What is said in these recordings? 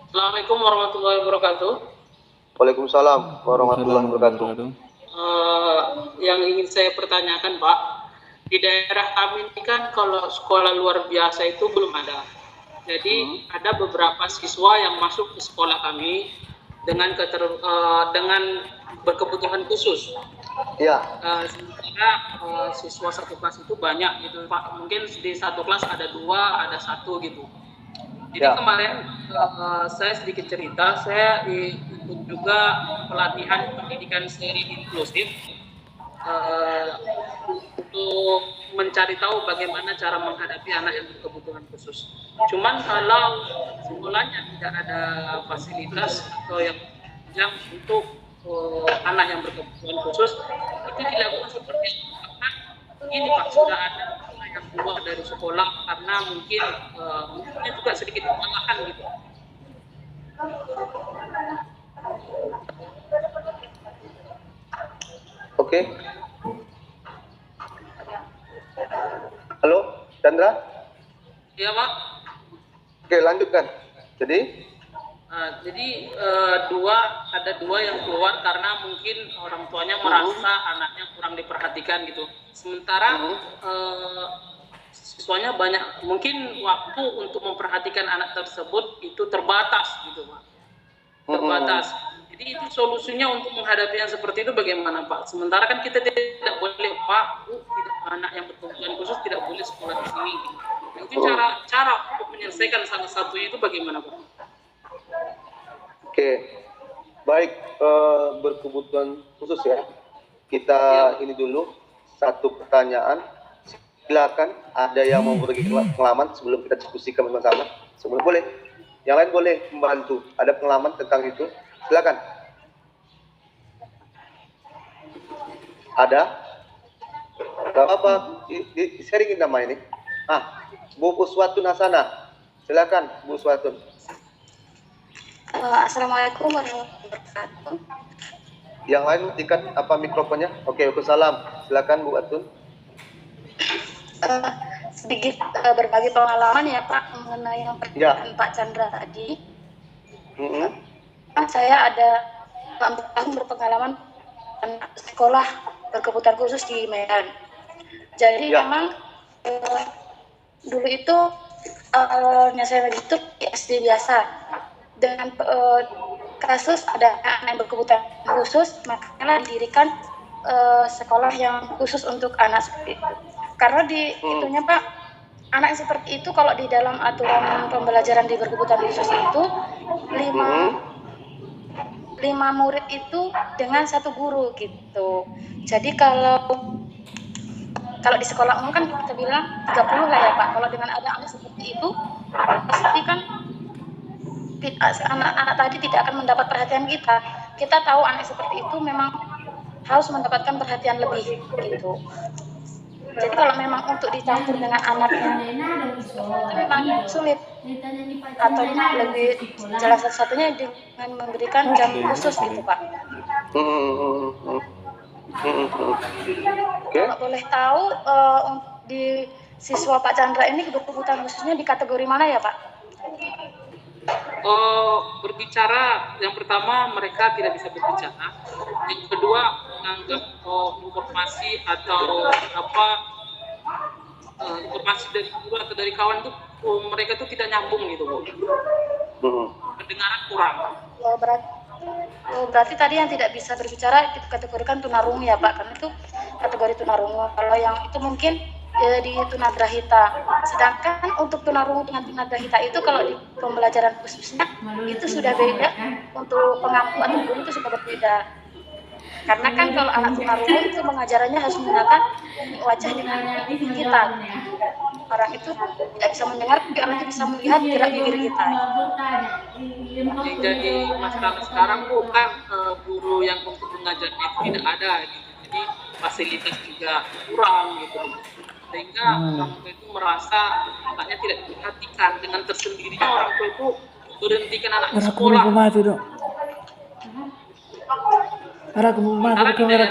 Assalamualaikum warahmatullahi wabarakatuh. Waalaikumsalam warahmatullahi wabarakatuh. Yang ingin saya pertanyakan, Pak, di daerah kami ini kan kalau sekolah luar biasa itu belum ada. Jadi ada beberapa siswa yang masuk ke sekolah kami dengan dengan berkebutuhan khusus. Ya. Sementara siswa satu kelas itu banyak gitu, Pak. Mungkin di satu kelas ada 2, ada 1 gitu. Jadi kemarin saya sedikit cerita, saya ikut juga pelatihan pendidikan seri inklusif untuk mencari tahu bagaimana cara menghadapi anak yang berkebutuhan khusus. Cuman kalau sekolahnya tidak ada fasilitas atau yang untuk anak yang berkebutuhan khusus, itu dilakukan seperti ini, Pak. Sudah ada yang keluar dari sekolah karena mungkin juga sedikit kewalahan gitu. Oke. Halo, Chandra? Iya, Pak. Oke, lanjutkan. Jadi ada dua yang keluar karena mungkin orang tuanya merasa anaknya kurang diperhatikan gitu. Sementara siswanya banyak, mungkin waktu untuk memperhatikan anak tersebut itu terbatas gitu, Pak. Terbatas. Jadi itu solusinya untuk menghadapi yang seperti itu bagaimana, Pak? Sementara kan kita tidak boleh, Pak, anak yang berkebutuhan khusus tidak boleh sekolah di sini. Gitu. Mungkin cara untuk menyelesaikan salah satunya itu bagaimana, Pak? Oke, baik, berkebutuhan khusus ya. Kita ini dulu satu pertanyaan. Silakan, ada yang mau berbagi pengalaman sebelum kita diskusikan bersama. Sebelum boleh, yang lain boleh membantu. Ada pengalaman tentang itu? Silakan. Ada? Gak apa-apa, sharingin nama ini. Bu Uswatun Hasanah. Silakan, Bu Uswatun. Assalamualaikum warahmatullahi wabarakatuh. Yang lain tiket apa mikrofonnya? Oke, Waalaikumsalam. Silakan Bu Atun. Sedikit berbagi pengalaman ya Pak mengenai yang pertanyaan Pak Chandra tadi. Saya ada 4 tahun berpengalaman sekolah berkebutuhan khusus di Medan. Jadi memang dulu itu awalnya saya itu SD biasa. Dengan kasus ada anak yang berkebutuhan khusus, makanya didirikan sekolah yang khusus untuk anak seperti itu. Karena di itunya Pak, anak yang seperti itu kalau di dalam aturan pembelajaran di berkebutuhan khusus itu 5 murid itu dengan 1 guru gitu. Jadi kalau di sekolah umum kan kita bilang 30 lah ya Pak. Kalau dengan ada anak seperti itu, pasti kan anak-anak tadi tidak akan mendapat perhatian kita. Kita tahu anak seperti itu memang harus mendapatkan perhatian lebih gitu. Jadi kalau memang untuk dicampur dengan anak yang memang sulit, atau lebih jelas satu-satunya dengan memberikan jam khusus gitu Pak. Kalau boleh tahu di siswa Pak Chandra ini berkebutuhan khususnya di kategori mana ya Pak? Berbicara, yang pertama mereka tidak bisa berbicara, yang kedua menganggap informasi atau informasi dari guru atau dari kawan itu mereka tuh tidak nyambung gitu Bu. Pendengaran kurang. Berarti tadi yang tidak bisa berbicara kita kategorikan tunarungu ya Pak, karena itu kategori tunarungu. Kalau yang itu mungkin di tunagrahita. Sedangkan untuk tunarungu dengan tunagrahita itu kalau di pembelajaran khususnya itu sudah beda, untuk pengampu atau guru itu sudah berbeda. Karena kan kalau anak tunarungu itu pengajarannya harus menggunakan wajah dengan kita. Orang itu tidak bisa mendengar, tapi orang itu bisa melihat gerak bibir kita. Jadi masalah sekarang bukan guru yang untuk mengajarnya itu tidak ada gitu. Jadi fasilitas juga kurang gitu. Sehingga orang tua itu merasa anaknya tidak diperhatikan. Dengan tersendirinya orang tua itu berhentikan anak di sekolah. Karena di daerah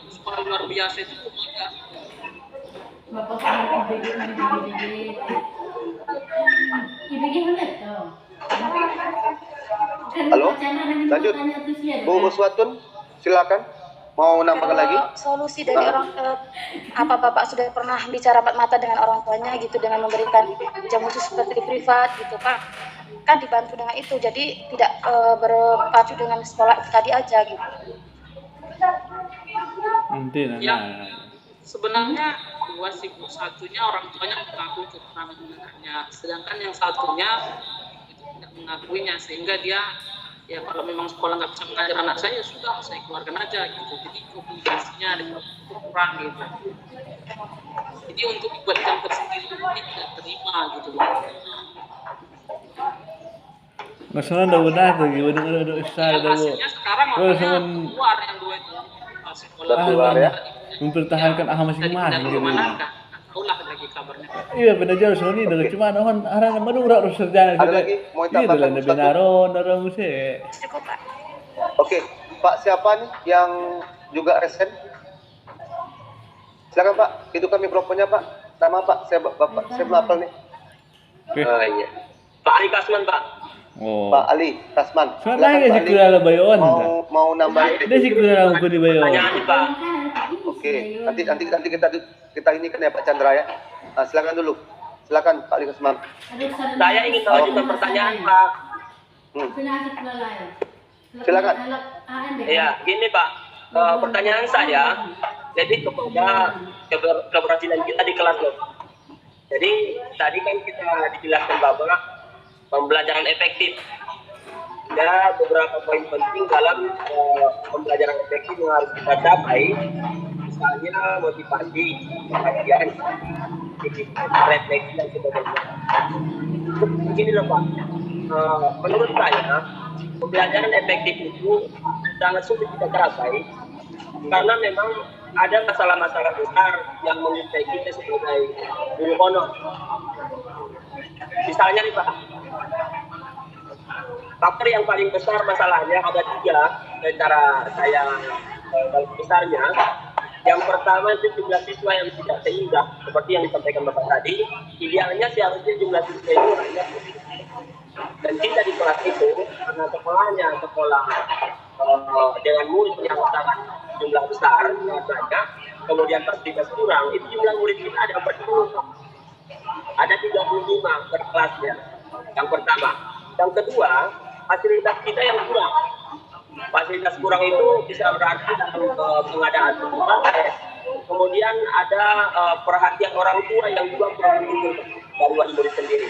sekolah luar biasa itu ada. Lanjut, Bu Uswatun, silakan. Mau nambahkan lagi? Solusi dari orang apa Bapak sudah pernah bicara empat mata dengan orang tuanya gitu dengan memberikan jam khusus seperti privat gitu Pak? Kan dibantu dengan itu, jadi tidak berpacu dengan sekolah tadi aja gitu. Ya, sebenarnya dua sih Bu. Satunya orang tuanya mengaku kekurangan anaknya, sedangkan yang satunya itu tidak mengakuinya, sehingga dia ya kalau memang sekolah nggak bisa mengajar anak saya, ya sudah saya keluarkan aja gitu. Jadi komunikasinya ada kurang gitu. Jadi untuk dibuat jam tersendiri ini tidak terima gitu loh. Masalah udah benar tuh, gimana udah usaha udah bu. Hasilnya sekarang Terus makanya keluar yang dua itu sekolah keluar ya. Mempertahankan aham masing-masing gitu. Ulah lagi kabarnya. Iya benar jauh Sony udah cuma orang orang mana udah harus kerja. Ada lagi mau Itu tambahkan lah sesuatu? benaron musik. Cukup Pak. Oke, Pak siapa nih yang juga resen? Silakan Pak, hidupkan mikrofonnya Pak. Nama Pak, saya belum hafal nih. Oke. Iya. Pak Ali Kasman, Pak. Oh. Pak Ali Tasman. Soalnya sih kira bayon. Mau nambah? Dia sih kira aku di bayon. Pertanyaan nih, Pak. Oke, nanti kita ini kan ya Pak Chandra ya. Nah, silakan dulu. Silakan Pak Ali Tasman. Saya ingin mengajukan pertanyaan, Pak. Silakan. Iya, gini, Pak. Pertanyaan saya, jadi kepada keberhasilan kita di kelas loh. Jadi tadi kan kita dijelaskan bahwa pembelajaran efektif. Ada beberapa poin penting dalam pembelajaran efektif yang harus kita capai. Misalnya motivasi, perhatian, refleksi dan sebagainya. Begini loh Pak, menurut saya pembelajaran efektif itu sangat sulit kita capai karena memang ada masalah-masalah besar yang mengintai kita sebagai guru honor. Misalnya nih Pak, faktor yang paling besar masalahnya ada 3 secara saya dalam besarnya. Yang pertama itu jumlah siswa yang tidak seimbang seperti yang disampaikan Bapak tadi. Idealnya seharusnya jumlah siswa itu hanya dan kita di kelas itu karena sekolahnya sekolah dengan murid yang sangat jumlah besar banyak, kemudian fasilitas kurang, itu jumlah murid kita ada 40, ada 35 per kelasnya. Yang pertama. Yang kedua, fasilitas kita yang kurang. Fasilitas kurang itu bisa berarti dalam pengadaan tempat. Kemudian ada perhatian orang tua yang juga kurang dari murid sendiri.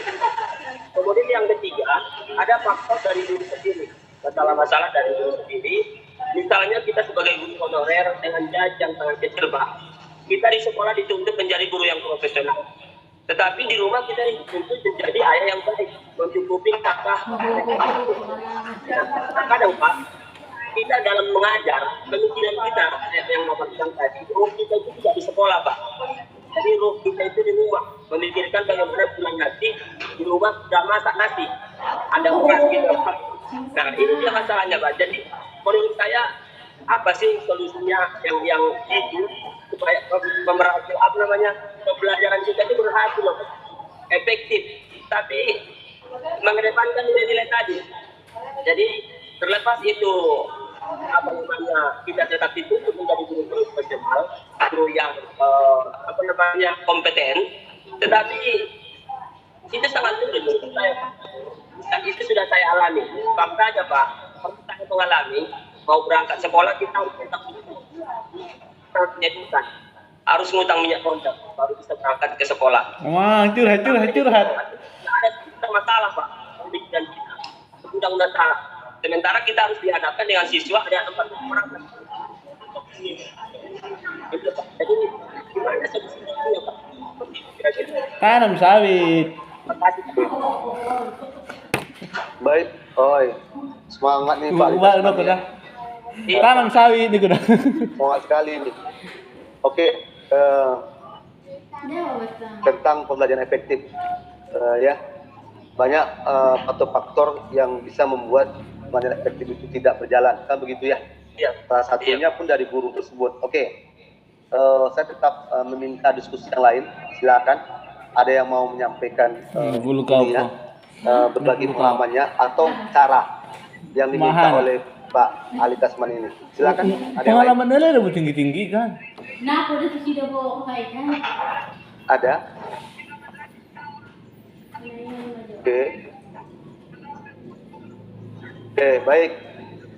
Kemudian yang ketiga, ada faktor dari diri sendiri. Masalah-masalah dari diri sendiri. Misalnya kita sebagai guru honorer dengan gaji yang sangat kecil, Pak. Kita di sekolah dituntut menjadi guru yang profesional. Tetapi di rumah kita dituntut menjadi ayah yang baik, mencukupi kakak. Kadang Pak, kita dalam mengajar, pemikiran kita yang Bapak bilang tadi, ruh kita itu tidak di sekolah Pak. Jadi ruh kita itu di rumah, memikirkan bagaimana pulang nanti di rumah sudah masak nasi, ada beras gitu Pak. Nah ini dia masalahnya Pak. Jadi menurut saya apa sih solusinya yang itu supaya pembelajaran kita itu berhasil loh, efektif, tapi mengedepankan nilai-nilai tadi. Jadi terlepas itu kita tetap dituntut menjadi guru profesional, guru yang kompeten, tetapi itu sangat sulit menurut saya. Dan itu sudah saya alami. Fakta aja Pak, saya mengalami mau berangkat sekolah kita harus ngutang minyak, harus ngutang minyak kontak baru bisa berangkat ke sekolah. Wah, curhat. Ada masalah Pak, dan kita undang-undang salah. Sementara kita harus dihadapkan dengan siswa ada 40 orang. Jadi gimana solusinya ya Pak? Tanam sawit. Baik, oi. Semangat nih Pak. Tanam sawit nih kuda. Semangat sekali ini. Oke, tentang pembelajaran efektif, ya banyak faktor-faktor yang bisa membuat pembelajaran efektif itu tidak berjalan, kan begitu ya? Iya. Salah satunya pun dari guru tersebut. Oke, saya tetap meminta diskusi yang lain. Silakan, ada yang mau menyampaikan berbagi pengalamannya atau cara yang diminta Mahal. oleh Pak Ali Tasman ini. Silakan. Ada yang lain? Pengalaman dia udah tinggi-tinggi kan. Kenapa dia sudah bawa kaitan? Ada. Oke. Oke, baik.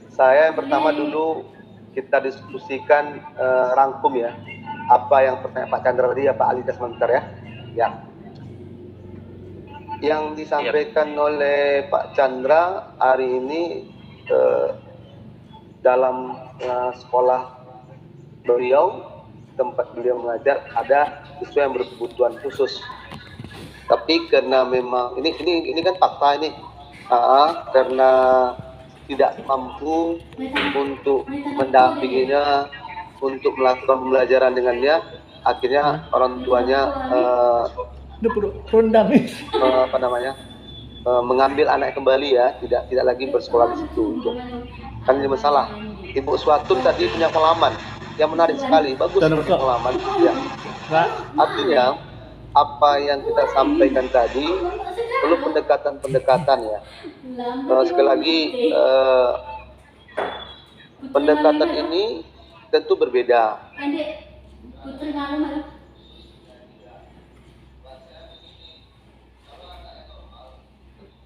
Saya yang pertama dulu kita diskusikan rangkum ya. Apa yang pertanyaan Pak Chandra tadi ya, Pak Ali sebentar ya. Ya. Yang disampaikan oleh Pak Chandra hari ini dalam sekolah beliau, tempat beliau mengajar, ada siswa yang berkebutuhan khusus. Tapi karena memang ini kan fakta ini, karena tidak mampu untuk mendampinginya, untuk melakukan pembelajaran dengannya, akhirnya orang tuanya Udah rendam. mengambil anak kembali ya, tidak lagi bersekolah di situ. Kan ini masalah. Ibu Swatun tadi punya pengalaman yang menarik sekali, bagus pengalaman. Ya. Artinya apa yang kita sampaikan tadi perlu pendekatan ya. Sekali lagi pendekatan ini tentu berbeda. Adik, putri malam.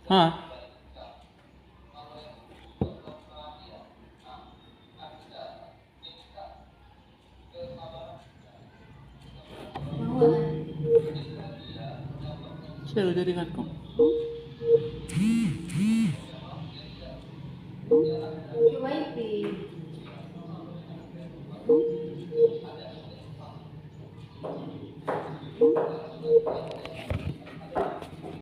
Hah? Saya udah dengar kok. Wifi.